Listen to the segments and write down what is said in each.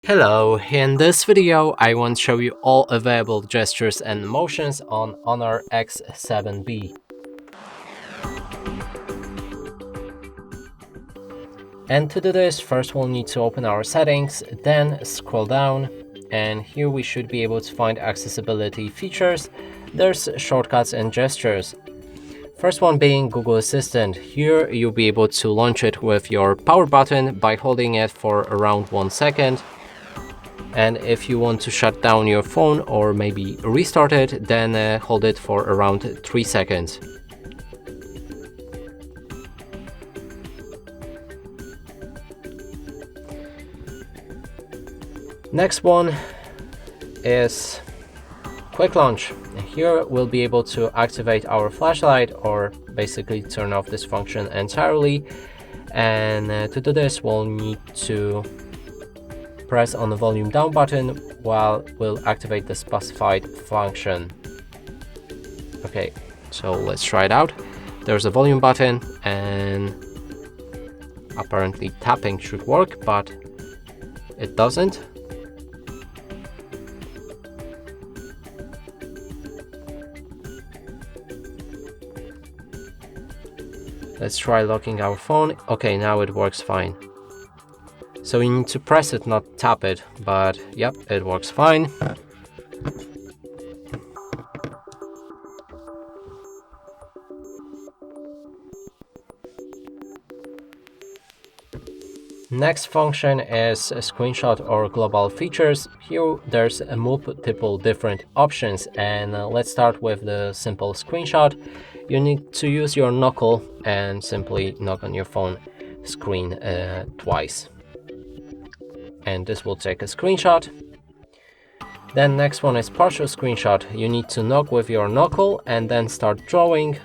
Hello, in this video I want to show you all available gestures and motions on HONOR X7b. And to do this, first we'll need to open our settings, then scroll down, and here we should be able to find accessibility features. There's shortcuts and gestures. First one being Google Assistant. Here you'll be able to launch it with your power button by holding it for around 1 second. And if you want to shut down your phone or maybe restart it, then hold it for around 3 seconds. Next one is Quick Launch. Here we'll be able to activate our flashlight or basically turn off this function entirely. And to do this, we'll need to press on the volume down button while we'll activate the specified function. Okay, so let's try it out. There's a volume button and apparently tapping should work, but it doesn't. Let's try locking our phone. Okay, now it works fine. So you need to press it, not tap it, but yep, it works fine. Next function is a screenshot or global features. Here there's multiple different options, and let's start with the simple screenshot. You need to use your knuckle and simply knock on your phone screen twice. And this will take a screenshot. Then next one is partial screenshot. You need to knock with your knuckle and then start drawing,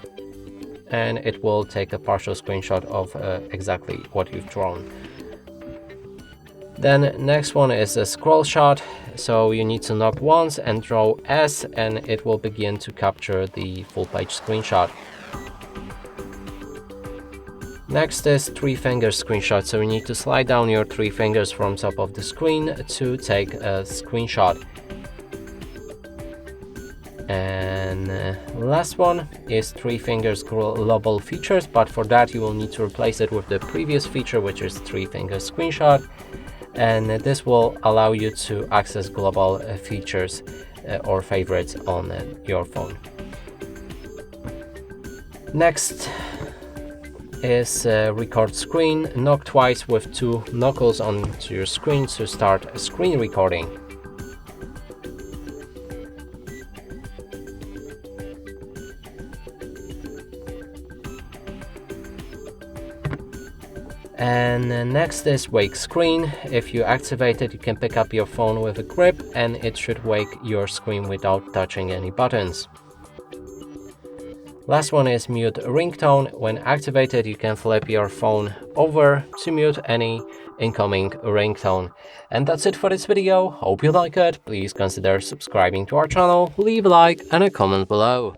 and it will take a partial screenshot of exactly what you've drawn. Then next one is a scroll shot. So you need to knock once and draw S, and it will begin to capture the full page screenshot. Next is 3-finger screenshot. So you need to slide down your 3 fingers from top of the screen to take a screenshot. And last one is 3 fingers global features, but for that you will need to replace it with the previous feature, which is 3-finger screenshot. And this will allow you to access global features or favorites on your phone. Next is record screen. Knock twice with 2 knuckles onto your screen to start screen recording. And next is wake screen. If you activate it, you can pick up your phone with a grip and it should wake your screen without touching any buttons. Last one is mute ringtone. When activated, you can flip your phone over to mute any incoming ringtone. And that's it for this video. Hope you like it. Please consider subscribing to our channel, leave a like and a comment below.